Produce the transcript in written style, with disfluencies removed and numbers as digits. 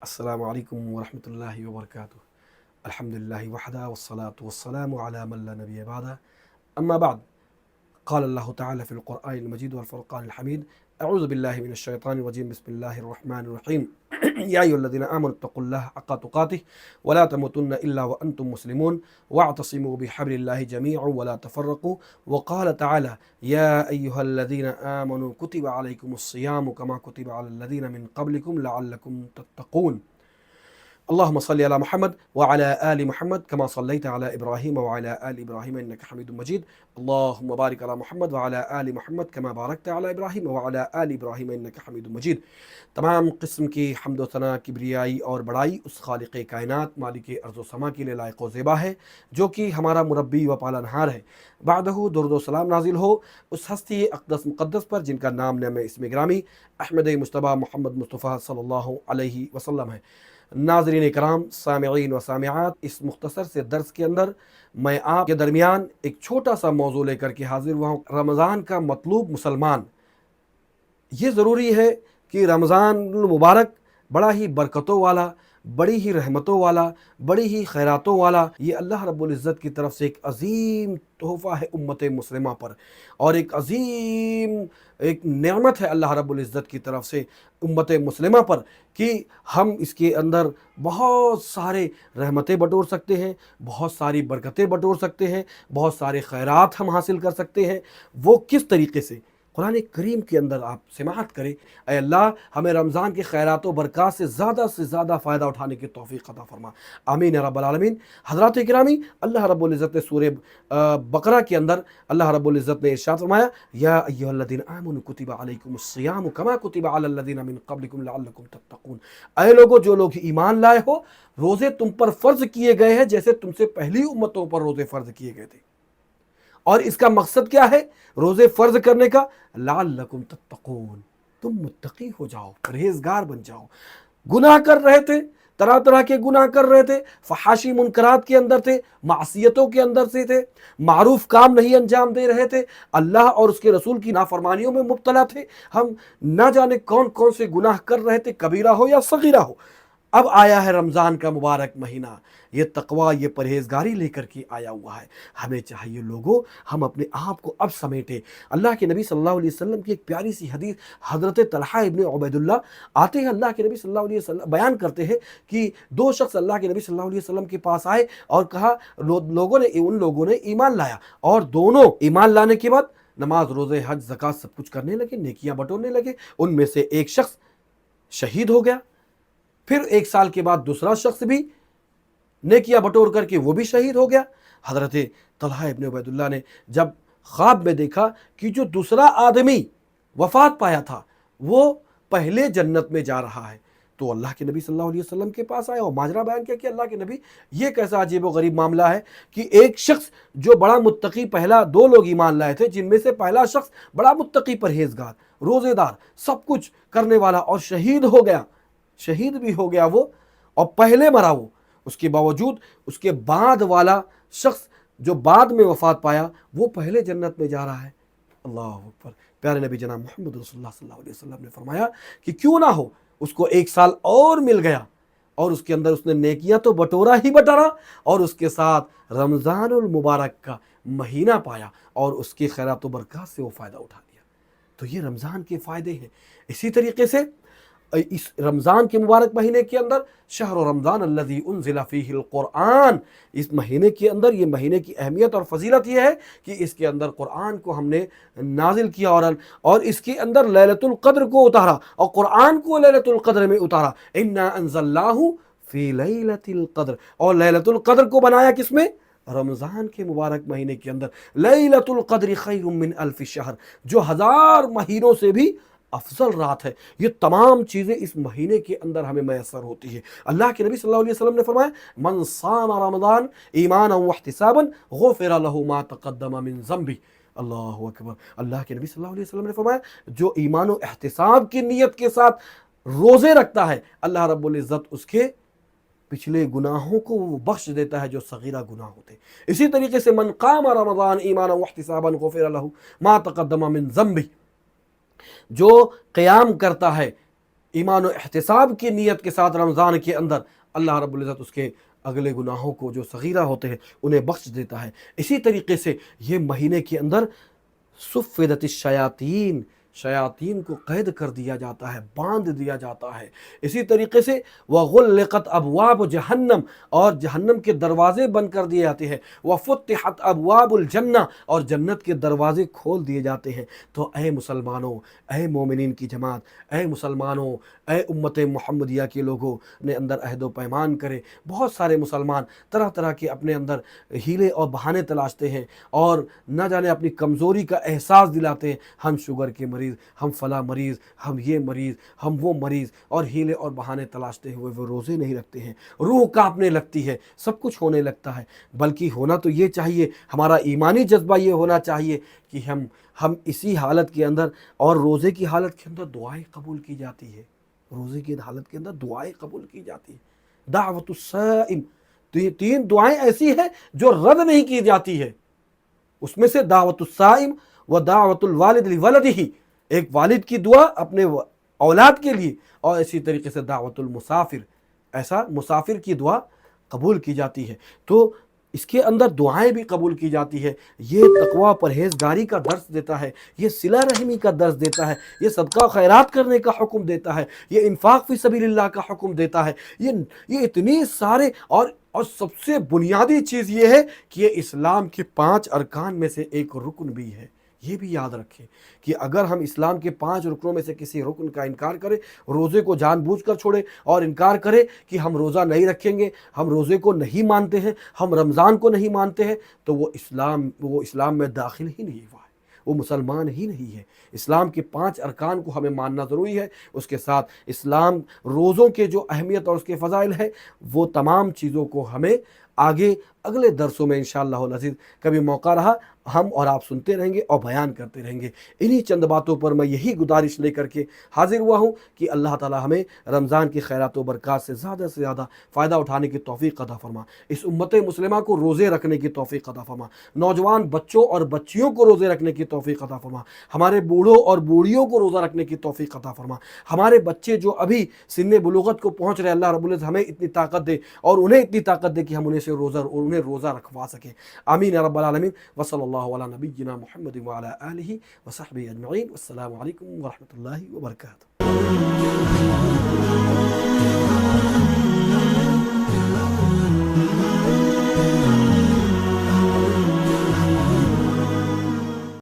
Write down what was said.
السلام علیکم ورحمۃ اللہ وبرکاتہ۔ الحمد للہ وحدہ والصلاة والسلام علی من لا نبی بعدہ، اما بعد، قال اللہ تعالی فی القرآن المجید والفرقان الحمید، اعوذ باللہ من الشیطان الرجیم، بسم اللہ الرحمن الرحیم۔ یا ایھا الذین آمنوا اتقوا اللہ حق تقاتہ ولا تموتن الا وانتم مسلمون واعتصموا بحبل اللہ جميعا ولا تفرقوا، وقال تعالی یا ایھا الذین آمنوا کتب علیکم الصیام کما کتب علی الذین من قبلکم لعلکم تتقون۔ اللهم صل على محمد وعلى آل محمد كما صليت على إبراهيم وعلى آل إبراهيم إنك حميد مجيد، اللهم بارك على محمد وعلى آل محمد كما باركت على إبراهيم وعلى آل إبراهيم إنك حميد مجيد۔ تمام قسم کی حمد و ثنا، کبریائی اور بڑائی اس خالق کائنات مالک ارض و سما کے لیے لائق و زیبا ہے، جو کہ ہمارا مربی و پالنہار ہے۔ بعدہ درود و سلام نازل ہو اس ہستی اقدس مقدس پر جن کا نام نام اسم گرامی احمد مجتبیٰ محمد مصطفیٰ صلی اللہ علیہ وسلم ہے۔ ناظرین کرام، سامعین و سامعات، اس مختصر سے درس کے اندر میں آپ کے درمیان ایک چھوٹا سا موضوع لے کر کے حاضر ہوا ہوں۔ رمضان کا مطلوب مسلمان۔ یہ ضروری ہے کہ رمضان المبارک بڑا ہی برکتوں والا، بڑی ہی رحمتوں والا، بڑی ہی خیراتوں والا، یہ اللہ رب العزت کی طرف سے ایک عظیم تحفہ ہے امت مسلمہ پر، اور ایک عظیم ایک نعمت ہے اللہ رب العزت کی طرف سے امت مسلمہ پر، کہ ہم اس کے اندر بہت سارے رحمتیں بٹور سکتے ہیں، بہت ساری برکتیں بٹور سکتے ہیں، بہت سارے خیرات ہم حاصل کر سکتے ہیں۔ وہ کس طریقے سے؟ قرآن کریم کے اندر آپ سماعت کریں۔ اے اللہ، ہمیں رمضان کے خیرات و برکات سے زیادہ فائدہ اٹھانے کی توفیق عطا فرما، آمین یا رب العالمین۔ حضرات گرامی، اللہ رب العزت نے سورہ بقرہ کے اندر اللہ رب العزت نے ارشاد فرمایا، یا ایھا الذین آمنوا کتب علیکم الصیام کما کتب علی الذین من قبلکم لعلکم تتقون۔ اے لوگو، جو لوگ ایمان لائے ہو، روزے تم پر فرض کیے گئے ہیں جیسے تم سے پہلی امتوں پر روزے فرض کیے گئے تھے۔ اور اس کا مقصد کیا ہے روزے فرض کرنے کا؟ لعلکم تتقون، تم متقی ہو جاؤ، پرہیزگار بن جاؤ۔ گناہ کر رہے تھے، طرح طرح کے گناہ کر رہے تھے، فحاشی منکرات کے اندر تھے، معصیتوں کے اندر سے تھے، معروف کام نہیں انجام دے رہے تھے، اللہ اور اس کے رسول کی نافرمانیوں میں مبتلا تھے، ہم نہ جانے کون کون سے گناہ کر رہے تھے، کبیرہ ہو یا صغیرہ ہو۔ اب آیا ہے رمضان کا مبارک مہینہ، یہ تقوی، یہ پرہیزگاری لے کر کے آیا ہوا ہے۔ ہمیں چاہیے لوگوں، ہم اپنے آپ کو اب سمیٹیں۔ اللہ کے نبی صلی اللہ علیہ وسلم کی ایک پیاری سی حدیث، حضرت طلحہ ابن عبید اللہ آتے ہیں، اللہ کے نبی صلی اللہ علیہ وسلم بیان کرتے ہیں کہ دو شخص اللہ کے نبی صلی اللہ علیہ وسلم کے پاس آئے اور کہا، ان لوگوں نے ایمان لایا، اور دونوں ایمان لانے کے بعد نماز، روزے، حج، زکوٰۃ سب کچھ کرنے لگے، نیکیاں بٹورنے لگے۔ ان میں سے ایک شخص شہید ہو گیا، پھر ایک سال کے بعد دوسرا شخص بھی نیکیاں بٹور کر کے وہ بھی شہید ہو گیا۔ حضرت طلحہ ابن عبید اللہ نے جب خواب میں دیکھا کہ جو دوسرا آدمی وفات پایا تھا وہ پہلے جنت میں جا رہا ہے، تو اللہ کے نبی صلی اللہ علیہ وسلم کے پاس آیا اور ماجرا بیان کیا کہ اللہ کے نبی، یہ کیسا عجیب و غریب معاملہ ہے کہ ایک شخص جو بڑا متقی، پہلا دو لوگ ایمان لائے تھے جن میں سے پہلا شخص بڑا متقی، پرہیزگار، روزے دار، سب کچھ کرنے والا، اور شہید ہو گیا، شہید بھی ہو گیا وہ، اور پہلے مرا وہ، اس کے باوجود اس کے بعد والا شخص جو بعد میں وفات پایا وہ پہلے جنت میں جا رہا ہے۔ اللہ اکبر۔ پیارے نبی جناب محمد رسول اللہ صلی اللہ علیہ وسلم نے فرمایا کہ کیوں نہ ہو اس کو ایک سال اور مل گیا، اور اس کے اندر اس نے نیکیاں تو بٹورا ہی بٹورا، اور اس کے ساتھ رمضان المبارک کا مہینہ پایا، اور اس کی خیرات و برکات سے وہ فائدہ اٹھا لیا۔ تو یہ رمضان کے فائدے ہیں۔ اسی طریقے سے اس رمضان کے مبارک مہینے کے اندر، شہر رمضان الذی انزل فیہ القرآن، اس مہینے کے اندر، یہ مہینے کی اہمیت اور فضیلت یہ ہے کہ اس کے اندر قرآن کو ہم نے نازل کیا، اور اس کے اندر لیلۃ القدر کو اتارا، اور قرآن کو لیلۃ القدر میں اتارا۔ انا انزلناہ فی لیلۃ القدر، اور لیلۃ القدر کو بنایا کس میں؟ رمضان کے مبارک مہینے کے اندر۔ لیلۃ القدر خیر من الف شہر، جو 1000 مہینوں سے بھی افضل رات ہے۔ یہ تمام چیزیں اس مہینے کے اندر ہمیں میسر ہوتی ہے۔ اللہ کے نبی صلی اللہ علیہ وسلم نے فرمایا، من صام رمضان ایمانا واحتسابا غفر له ما تقدم من ذنبه۔ اللہ اکبر۔ اللہ کے نبی صلی اللہ علیہ وسلم نے فرمایا، جو ایمان و احتساب کی نیت کے ساتھ روزے رکھتا ہے، اللہ رب العزت اس کے پچھلے گناہوں کو وہ بخش دیتا ہے جو صغیرہ گناہ ہوتے۔ اسی طریقے سے من قام رمضان ایمانا واحتسابا غفر له ما تقدم من ذنبه، جو قیام کرتا ہے ایمان و احتساب کی نیت کے ساتھ رمضان کے اندر اللہ رب العزت اس کے اگلے گناہوں کو جو صغیرہ ہوتے ہیں انہیں بخش دیتا ہے۔ اسی طریقے سے یہ مہینے کے اندر صفدت الشیاطین، شیاطین کو قید کر دیا جاتا ہے، باندھ دیا جاتا ہے۔ اسی طریقے سے وغلقت ابواب جہنم، اور جہنم کے دروازے بند کر دیے جاتے ہیں، وفتحت ابواب الجنہ، اور جنت کے دروازے کھول دیے جاتے ہیں۔ تو اے مسلمانوں، اے مومنین کی جماعت، اے مسلمانوں، اے امت محمدیہ کے لوگوں نے اندر عہد و پیمان کرے۔ بہت سارے مسلمان طرح طرح کے اپنے اندر ہیلے اور بہانے تلاشتے ہیں، اور نہ جانے اپنی کمزوری کا احساس دلاتے ہیں، ہم شوگر کے مریض، ہم فلاں مریض، ہم یہ مریض، ہم وہ مریض، اور ہیلے اور بہانے تلاشتے ہوئے وہ روزے نہیں رکھتے ہیں۔ روح کانپنے لگتی ہے، سب کچھ ہونے لگتا ہے، بلکہ ہونا تو یہ چاہیے، ہمارا ایمانی جذبہ یہ ہونا چاہیے کہ ہم اسی حالت کے اندر، اور روزے کی حالت کے اندر دعائیں قبول کی جاتی ہے، روزے کی حالت کے اندر دعائیں قبول کی جاتی ہے۔ دعوت الصائم، تین دعائیں ایسی ہیں جو رد نہیں کی جاتی ہے، اس میں سے دعوت الصائم و دعوت الوالد لولدہ، ایک والد کی دعا اپنے اولاد کے لیے، اور اسی طریقے سے دعوت المسافر، ایسا مسافر کی دعا قبول کی جاتی ہے۔ تو اس کے اندر دعائیں بھی قبول کی جاتی ہے۔ یہ تقوی پرہیزگاری کا درس دیتا ہے، یہ صلہ رحمی کا درس دیتا ہے، یہ صدقہ خیرات کرنے کا حکم دیتا ہے، یہ انفاق فی سبیل اللہ کا حکم دیتا ہے۔ یہ اتنی سارے، اور سب سے بنیادی چیز یہ ہے کہ یہ اسلام کے 5 ارکان میں سے ایک رکن بھی ہے۔ یہ بھی یاد رکھیں کہ اگر ہم اسلام کے 5 رکنوں میں سے کسی رکن کا انکار کریں، روزے کو جان بوجھ کر چھوڑے اور انکار کرے کہ ہم روزہ نہیں رکھیں گے، ہم روزے کو نہیں مانتے ہیں، ہم رمضان کو نہیں مانتے ہیں، تو وہ اسلام میں داخل ہی نہیں ہوا ہے، وہ مسلمان ہی نہیں ہے۔ اسلام کے 5 ارکان کو ہمیں ماننا ضروری ہے، اس کے ساتھ اسلام روزوں کے جو اہمیت اور اس کے فضائل ہے، وہ تمام چیزوں کو ہمیں آگے اگلے درسوں میں انشاءاللہ العزیز کبھی موقع رہا ہم اور آپ سنتے رہیں گے اور بیان کرتے رہیں گے۔ انہی چند باتوں پر میں یہی گزارش لے کر کے حاضر ہوا ہوں کہ اللہ تعالی ہمیں رمضان کی خیرات و برکات سے زیادہ فائدہ اٹھانے کی توفیق عطا فرما، اس امت مسلمہ کو روزے رکھنے کی توفیق عطا فرما، نوجوان بچوں اور بچیوں کو روزے رکھنے کی توفیق عطا فرما، ہمارے بوڑھوں اور بوڑھیوں کو روزہ رکھنے کی توفیق عطا فرما، ہمارے بچے جو ابھی سن بلوغت کو پہنچ رہے، اللہ رب العزت ہمیں اتنی طاقت دے اور انہیں اتنی طاقت دے کہ ہم انہیں روزہ رکھوا سکیں۔ آمین یا رب العالمین۔ وصلی اللہ علی نبینا محمد وعلی آلہ وصحبہ اجمعین۔ والسلام علیکم ورحمۃ اللہ وبرکاتہ۔